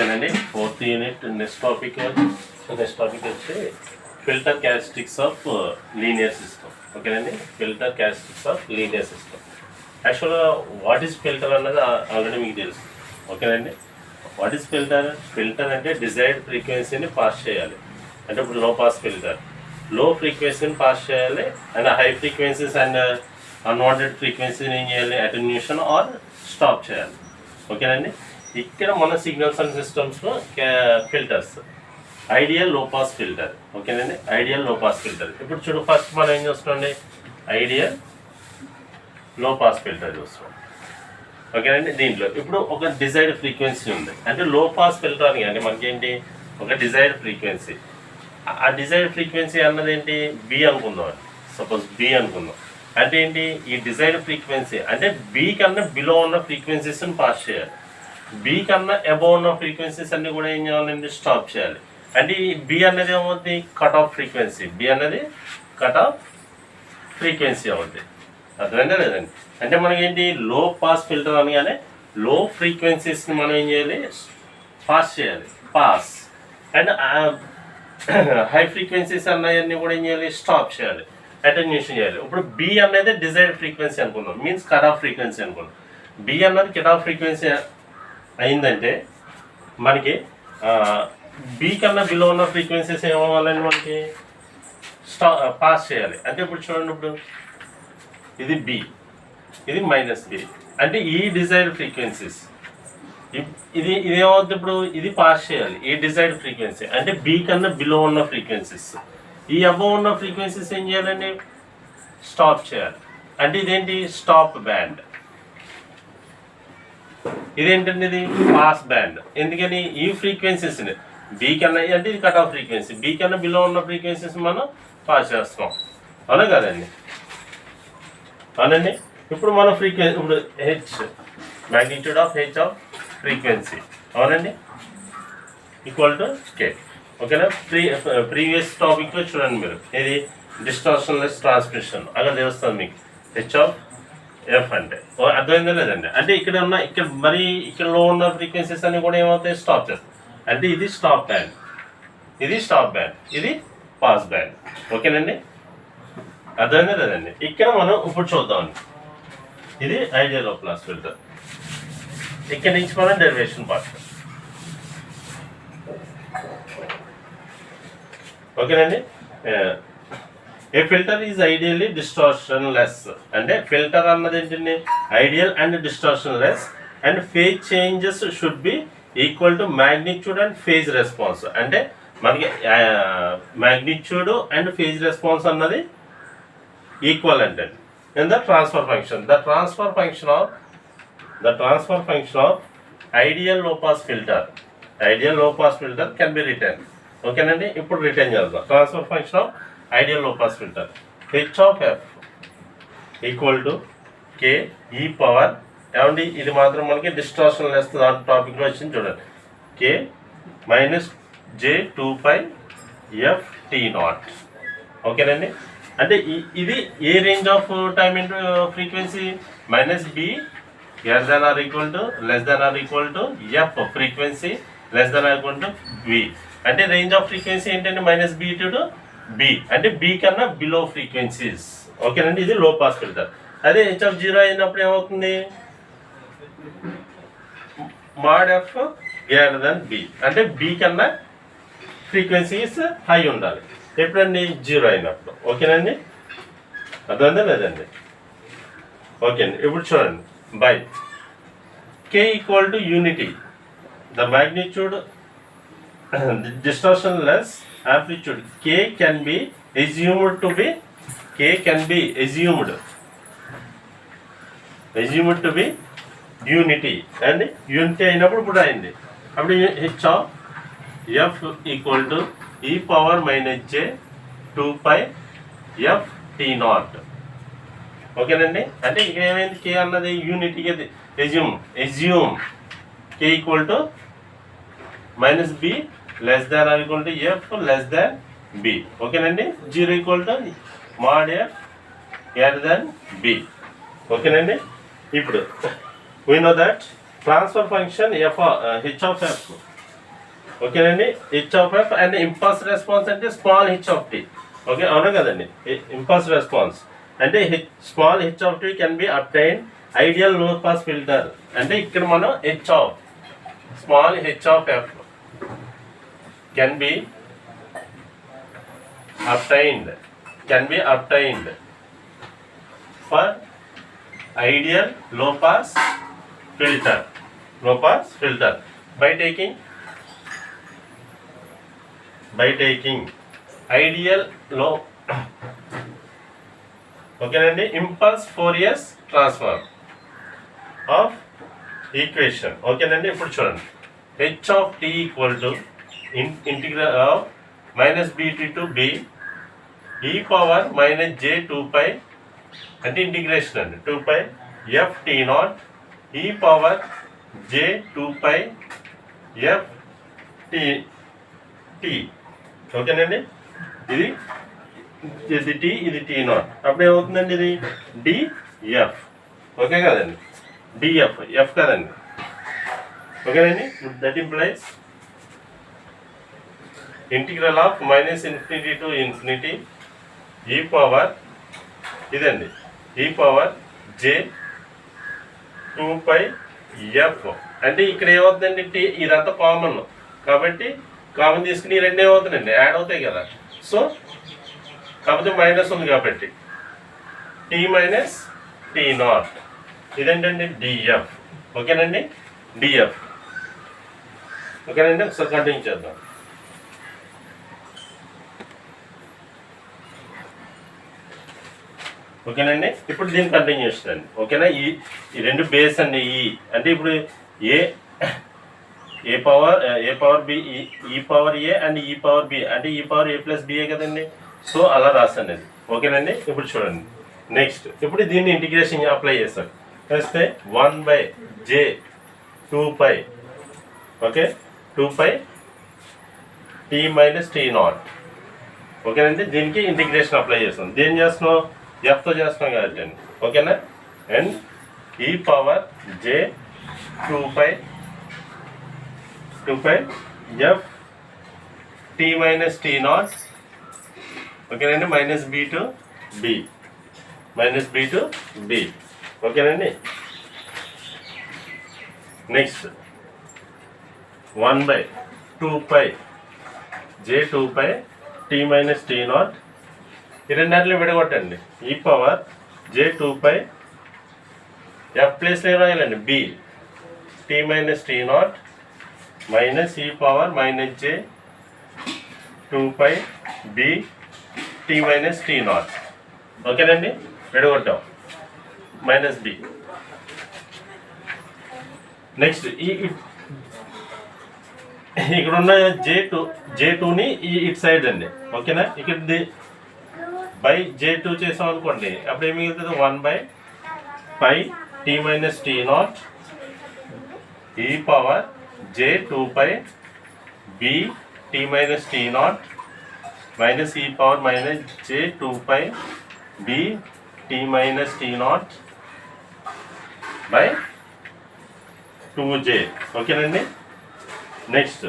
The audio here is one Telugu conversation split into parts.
ఓకేనండి. 4th యూనిట్ నెక్స్ట్ టాపిక్ వచ్చి filter characteristics of linear system. ఓకేనండి, filter characteristics of linear system. యాక్చువల్గా వాట్ ఈస్ ఫిల్టర్ అన్నది ఆల్రెడీ మీకు తెలుసు. ఓకేనండి, వాట్ ఈస్ ఫిల్టర్? ఫిల్టర్ అంటే డిజైర్డ్ ఫ్రీక్వెన్సీని పాస్ చేయాలి. అంటే ఇప్పుడు లో పాస్ ఫిల్టర్ లో ఫ్రీక్వెన్సీని పాస్ చేయాలి, and high frequencies and unwanted ఫ్రీక్వెన్సీని ఏం చేయాలి? అటెన్యూషన్ ఆర్ స్టాప్ చేయాలి. ఓకేనండి, ఇక్కడ మన సిగ్నల్స్ అండ్ సిస్టమ్స్లో filters ideal low pass filter. ఓకేనండి, ఐడియల్ లో పాస్ ఫిల్టర్. ఇప్పుడు చూడు, ఫస్ట్ మనం ఏం చూస్తున్నాండి? ఐడియల్ లో పాస్ ఫిల్టర్ చూస్తున్నాం. ఓకేనండి, దీంట్లో ఇప్పుడు ఒక డిజైర్డ్ ఫ్రీక్వెన్సీ ఉంది. అంటే లో పాస్ ఫిల్టర్ అని అంటే మనకేంటి? ఒక డిజైర్డ్ ఫ్రీక్వెన్సీ. ఆ డిజైర్డ్ ఫ్రీక్వెన్సీ అన్నది ఏంటి? బి అనుకుందాం. సపోజ్ బి అనుకుందాం. అంటే ఏంటి? ఈ డిజైర్డ్ ఫ్రీక్వెన్సీ అంటే బి కన్నా బిలో ఉన్న ఫ్రీక్వెన్సీస్ని పాస్ చేయాలి. బి కన్నా అబౌవ్ ఉన్న ఫ్రీక్వెన్సీస్ అన్ని కూడా ఏం చేయాలండి? స్టాప్ చేయాలి. అంటే ఈ బి అనేది ఏమవుతుంది? Cut off frequency. బి అనేది కట్ ఆఫ్ ఫ్రీక్వెన్సీ అవుతుంది. అర్థమైందా లేదండి? అంటే మనకి ఏంటి? లో పాస్ ఫిల్టర్ అనగానే లో ఫ్రీక్వెన్సీస్ని మనం ఏం చేయాలి? పాస్ చేయాలి. పాస్. అండ్ హై ఫ్రీక్వెన్సీస్ అన్నవన్నీ కూడా ఏం చేయాలి? స్టాప్ చేయాలి, అటెన్యూషన్ చేయాలి. ఇప్పుడు బి అనేది డిజైర్డ్ ఫ్రీక్వెన్సీ అనుకుందాం, మీన్స్ కట్ ఆఫ్ ఫ్రీక్వెన్సీ అనుకుందాం. బి అన్నది కట్ ఆఫ్ ఫ్రీక్వెన్సీ అయిందంటే మనకి బి కన్నా బిలో ఉన్న ఫ్రీక్వెన్సీస్ ఏమవ్వాలండి? మనకి పాస్ చేయాలి. అంటే ఇప్పుడు చూడండి, ఇప్పుడు ఇది బి, ఇది మైనస్ బి. అంటే ఈ డిజైర్డ్ ఫ్రీక్వెన్సీస్ ఇది ఏమవుతుంది? ఇప్పుడు ఇది పాస్ చేయాలి, ఈ డిజైర్డ్ ఫ్రీక్వెన్సీ. అంటే బి కన్నా బిలో ఉన్న ఫ్రీక్వెన్సీస్. ఈ అబౌవ్ ఉన్న ఫ్రీక్వెన్సీస్ ఏం చేయాలండి? స్టాప్ చేయాలి. అంటే ఇదేంటి? Stop band. ఇదేంటండి? ఇది పాస్ బ్యాండ్. ఎందుకని? ఈ ఫ్రీక్వెన్సీస్ని బీ కన్నా అంటే ఇది కట్ ఆఫ్ ఫ్రీక్వెన్సీ, బీ కన్నా బిలో ఉన్న ఫ్రీక్వెన్సీస్ మనం పాస్ చేస్తాం. అవునా కదండి? అవునండి. ఇప్పుడు మన ఫ్రీక్వెన్సీ, ఇప్పుడు H magnitude of H off frequency, అవునండి, ఈక్వల్ టు కే. ఓకేనా? ప్రీవియస్ టాపిక్లో చూడండి మీరు, ఇది డిస్టార్షన్లెస్ ట్రాన్స్మిషన్ అక్కడ తెలుస్తుంది మీకు. హెచ్ ఆఫ్ ఎఫ్ అంటే అర్థమైందా లేదండి? అంటే ఇక్కడ ఉన్న ఇక్కడ లో ఉన్న ఫ్రీక్వెన్సీస్ అన్ని కూడా ఏమవుతాయి? స్టాప్ చేస్తాయి. అంటే ఇది స్టాప్ బ్యాండ్, ఇది స్టాప్ బ్యాండ్, ఇది పాస్ బ్యాండ్. ఓకేనండి, అర్థమైందా లేదండి? ఇక్కడ మనం ఇప్పుడు చూద్దామండి. ఇది ఐడియల్ లో పాస్ ఫిల్టర్. ఇక్కడ నుంచి మనం డెరివేషన్ పార్ట్. ఓకేనండి, a filter is ideally distortion less. అంటే ఫిల్టర్ అన్నది ఏంటండి? Ideal and distortion less, and phase changes should be equal to magnitude and phase response. అంటే మనకి మ్యాగ్నిట్యూడ్ అండ్ ఫేజ్ రెస్పాన్స్ అన్నది ఈక్వల్ అంటే in the transfer function. The transfer function of ideal low pass filter, ideal low pass filter can be written. ఓకేనండి, ఇప్పుడు రిటర్న్ చేద్దాం. Transfer function of ideal low pass filter H of F equal to కే ఈ పవర్. ఏమండి, ఇది మాత్రం మనకి డిస్టార్షన్ లెస్ టాపిక్లో వచ్చింది చూడండి. K minus J 2π F T naught. ఓకేనండి, అంటే ఇది ఏ range of time into frequency? Minus B greater than or equal to less than or equal to F frequency less than or equal to B. అంటే రేంజ్ ఆఫ్ ఫ్రీక్వెన్సీ ఏంటంటే మైనస్ బి టు బి, అంటే బి కన్నా బిలో ఫ్రీక్వెన్సీస్. ఓకేనండి, ఇది లో పాస్ ఫిల్టర్. అదే హెచ్ ఆఫ్ 0 అయినప్పుడు ఏమవుతుంది? Mod F greater than B, అంటే బి కన్నా ఫ్రీక్వెన్సీస్ హై ఉండాలి. ఎప్పుడండి? 0 అయినప్పుడు. ఓకేనండి, అర్థమైందా లేదండి? ఓకే అండి, ఇప్పుడు చూడండి. By K equal to unity, the magnitude distortion less amplitude k can be assumed to be unity, and unity అయినప్పుడు ఇప్పుడు అయింది. అప్పుడు H of F equal to E power minus J 2π F T naught. ఓకేనండి, అంటే ఇక్కడ ఏమైంది? కే అన్నది యూనిటీకి assume K equal to minus B less than or equal to F less than B. ఓకేనండి, 0 equal to mod F greater than B. ఓకేనండి, ఇప్పుడు we know that transfer function h of f ఓకేనండి. H of F and impulse response అంటే small H of T. Okay, అవునా కదండి. ఇంపల్స్ రెస్పాన్స్ అంటే small H of T can be obtain ideal low pass filter. అంటే ఇక్కడ మనం H of small H of F can be obtained for ideal low pass filter by taking ideal low ఓకేనండి impulse Fourier transform of equation. ఓకేనండి. ఇప్పుడు చూడండి, h of t equal to integral of -bt to b e power minus j 2 pi అంటే ఇంటిగ్రేషన్ అండి 2 pi f t naught e power j 2 pi f t. ఓకేనండి. ఇది టీ, ఇది టీ నాట్. అప్పుడు ఏమవుతుందండి, ఇది df. ఓకే కదండి, df f కదండి. ఓకేనండి. That implies integral of -∞ to ∞ e power ఇదండి e power j 2 pi f. అంటే ఇక్కడ ఏమవుతుందండి, టీ ఇదంతా కామన్ కాబట్టి కామన్ తీసుకుని ఈ రెండు ఏమవుతుందండి, యాడ్ అవుతాయి కదా. సో కాకపోతే మైనస్ ఉంది కాబట్టి టీ మైనస్ టీ నాట్ ఇదేంటండి df. ఓకేనండి, df. ఓకేనండి. ఒకసారి కంటిన్యూ చేద్దాం. ఓకేనండి. ఇప్పుడు దీన్ని కంటిన్యూ చేస్తుంది. ఓకేనా. ఈ రెండు బేస్ అండి. ఈ అంటే ఇప్పుడు ఏ పవర్ బి ఈ power A and e power B అంటే ఈ పవర్ ఏ ప్లస్ బిఏ కదండి. సో అలా రాస్తాను అది. ఓకేనండి. ఇప్పుడు చూడండి నెక్స్ట్. ఇప్పుడు దీన్ని ఇంటిగ్రేషన్ అప్లై చేస్తాను. చేస్తే 1/j 2 pi. Okay, 2 pi t minus tea naught. ఓకేనండి. దీనికి ఇంటిగ్రేషన్ అప్లై చేస్తాం. దేని చేస్తున్నాం, ఎఫ్తో చేస్తున్నాం కాబట్టి అండి. ఓకేనా. And e power j 2 pi f t minus tea naught. ఓకేనండి. -b to b. ఓకేనండి. Next 1/2 pi j 2 pi t minus tea naught. ఈ రెండాటిని విడగొట్టండి. ఈ పవర్ j 2 pi ఎఫ్ ప్లేస్లో రాయాలండి b t minus tea naught minus E power -j 2 pi b t minus tea naught. ఓకేనండి. విడగొట్టాం -b. నెక్స్ట్ ఇక్కడ ఉన్న J2ని ఇటు సైడ్ అండి. ఓకేనా. ఇక్కడ బై J2 చేసాం అనుకోండి, అప్పుడు ఏమి మిగులుతుంది 1/pi t minus tea naught E power j 2 pi b t minus tea naught minus E power j 2 pi b t minus tea naught by 2j. ఓకేనండి. నెక్స్ట్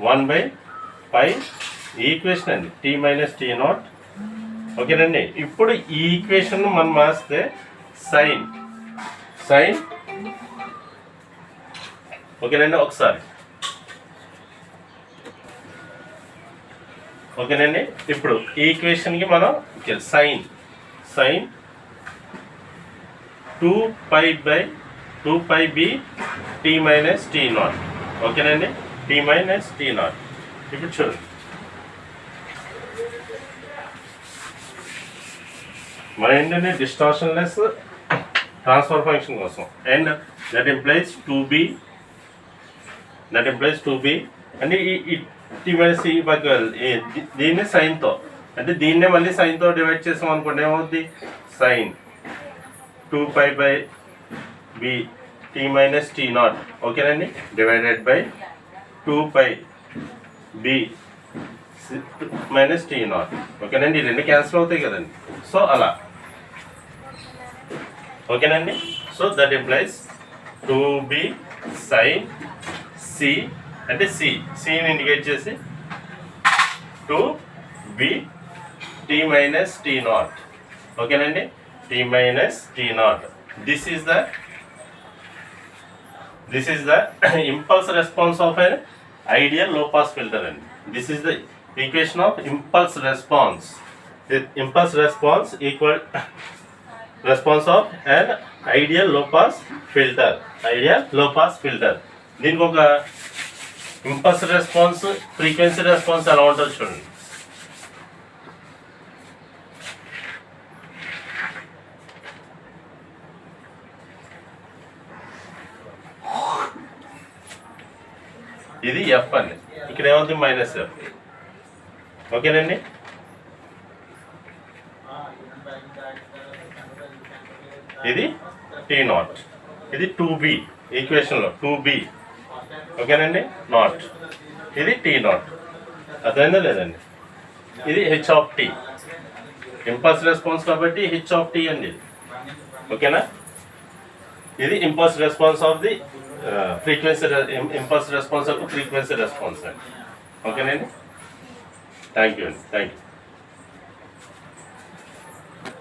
1/pi ఈక్వేషన్ అండి t మైనస్ టీ నాట్. ఓకేనండి. ఇప్పుడు ఈ ఈక్వేషన్ మనం మాస్తే సైన్ ఓకేనండి. ఒకసారి ఓకేనండి. ఇప్పుడు ఈ ఈక్వేషన్కి మనం sine 2 pi b t minus tea naught. ఓకేనండి. t minus tea naught. ఇప్పుడు చూడండి, మన ఏంటంటే డిస్టార్షన్ లెస్ ట్రాన్స్ఫర్ ఫంక్షన్ కోసం. అండ్ దట్ ఇంప్లైస్ 2b అంటే ఈ టీ మైనస్ ఈ దీన్ని సైన్తో అంటే దీన్నే మళ్ళీ సైన్తో డివైడ్ చేసాం అనుకోండి, ఏమవుద్ది sine 2 pi b t minus tea naught. ఓకేనండి. Divided by 2 pi b minus tea naught. ఓకేనండి. ఈ రెండు క్యాన్సిల్ అవుతాయి కదండి. సో అలా. ఓకేనండి. So that implies 2b sin c అంటే సిని ఇండికేట్ చేసి 2b t minus t naught. ఓకేనండి, t minus t naught. This is the impulse response of an ideal low pass filter అండి. This is the equation of impulse response. Impulse response equal response of an ideal low pass filter. దీనికి ఒక ఇంపల్స్ రెస్పాన్స్, ఫ్రీక్వెన్సీ రెస్పాన్స్ ఎలా ఉంటుంది చూడండి. ఇది ఎఫ్ అండి, ఇక్కడ ఏమవుతుంది మైనస్ ఎఫ్. ఓకేనండి, ఇది టీ నాట్, ఇది 2b ఈక్వేషన్లో 2b. ఓకేనండి, నాట్, ఇది టీ నాట్. అర్థమైందా లేదండి? ఇది h of t, impulse response కాబట్టి హెచ్ ఆఫ్ టీ అండి ఇది. ఓకేనా, ఇది impulse response of the frequency, impulse response of frequency response అండి. ఓకేనండి, థ్యాంక్ యూ అండి, థ్యాంక్ యూ.